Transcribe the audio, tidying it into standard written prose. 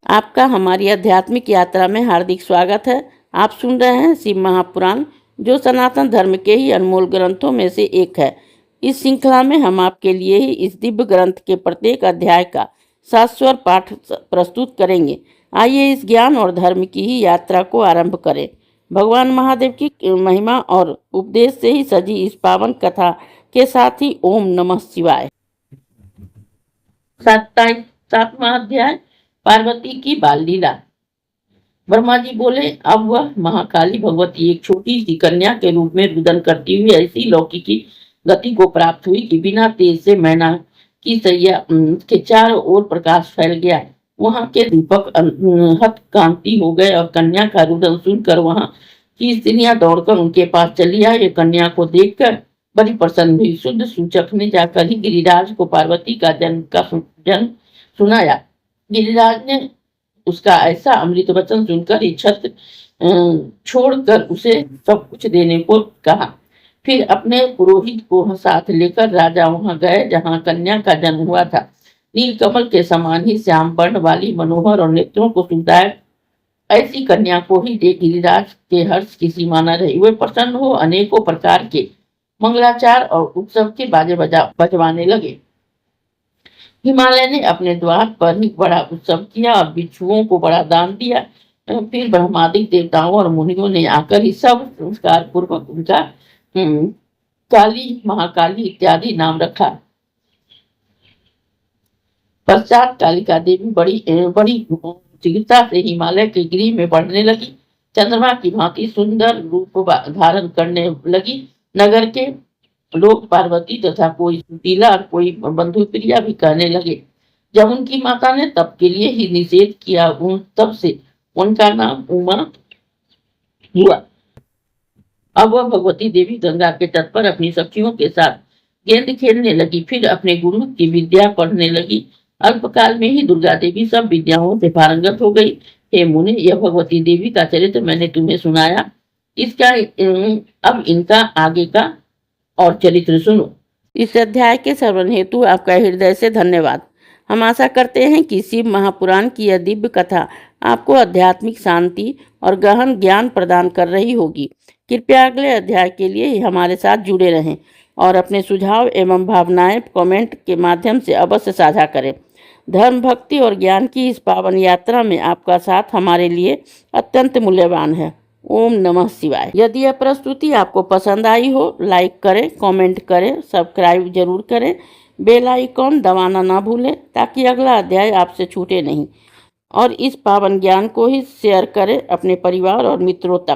आपका हमारी आध्यात्मिक यात्रा में हार्दिक स्वागत है। आप सुन रहे हैं शिव महापुराण, जो सनातन धर्म के ही अनमोल ग्रंथों में से एक है। इस श्रृंखला में हम आपके लिए ही इस दिव्य ग्रंथ के प्रत्येक अध्याय का शाश्वत पाठ प्रस्तुत करेंगे। आइए इस ज्ञान और धर्म की ही यात्रा को आरंभ करें। भगवान महादेव की महिमा और उपदेश से ही सजी इस पावन कथा के साथ ही ओम नमः शिवाय। 7वां अध्याय, पार्वती की बाल लीला। ब्रह्मा जी बोले, अब वह महाकाली भगवती एक छोटी सी कन्या के रूप में रुदन करती हुई ऐसी लौकिकी गति को प्राप्त हुई कि बिना तेज से मैना की सैया के चारों ओर प्रकाश फैल गया। वहां के दीपक हतकांति हो गए और कन्या का रुदन सुनकर वहां की स्त्रियां दौड़कर उनके पास चली आई। कन्या को देखकर बड़ी प्रसन्न हुई। शुद्ध सूचक ने जाकर ही गिरिराज को पार्वती का जन्म सुनाया। गिरिराज ने उसका ऐसा अमृत वचन सुनकर इच्छत छोड़कर उसे सब कुछ देने को कहा। फिर अपने पुरोहित को साथ लेकर राजा वहां गए जहां कन्या का जन्म हुआ था। नीलकमल के समान ही श्याम वर्ण वाली मनोहर और नेत्रों को सुखदायक ऐसी कन्या को ही देख गिरिराज के हर्ष की सीमा न रही। वे प्रसन्न हो अनेकों प्रकार के मंगलाचार और उत्सव के बाजे बजवाने लगे। हिमालय ने अपने द्वार पर ही बड़ा उत्सव किया और भिक्षुओं को बड़ा दान दिया। फिर ब्रह्मादिक देवताओं और मुनियों ने आकर ही सब संस्कार पूर्वक उनका काली, महाकाली इत्यादि नाम रखा। पश्चात कालिका देवी बड़ी शीघ्रता से हिमालय के गृह में बढ़ने लगी। चंद्रमा की भांति सुंदर रूप धारण करने लगी। नगर के लोग पार्वती तथा कोई सुशीला और कोई बंधु प्रिया भी कहने लगे। जब उनकी माता ने तप के लिए ही निषेध किया, तब से उनका नाम उमा हुआ। अब वह भगवती देवी गंगा के तट पर अपनी सखियों के साथ गेंद खेलने लगी। फिर अपने गुरु की विद्या पढ़ने लगी। अल्पकाल में ही दुर्गा देवी सब विद्याओं से पारंगत हो गई। हे मुने, यह भगवती देवी का चरित्र मैंने तुम्हें सुनाया। इसका अब इनका आगे का और चरित्र सुनो। इस अध्याय के श्रवण हेतु आपका हृदय से धन्यवाद। हम आशा करते हैं कि शिव महापुराण की यह दिव्य कथा आपको आध्यात्मिक शांति और गहन ज्ञान प्रदान कर रही होगी। कृपया अगले अध्याय के लिए हमारे साथ जुड़े रहें और अपने सुझाव एवं भावनाएं कमेंट के माध्यम से अवश्य साझा करें। धर्म, भक्ति और ज्ञान की इस पावन यात्रा में आपका साथ हमारे लिए अत्यंत मूल्यवान है। ओम नमः शिवाय। यदि यह प्रस्तुति आपको पसंद आई हो, लाइक करें, कमेंट करें, सब्सक्राइब जरूर करें, बेल आइकॉन दबाना ना भूलें ताकि अगला अध्याय आपसे छूटे नहीं। और इस पावन ज्ञान को ही शेयर करें अपने परिवार और मित्रों तक।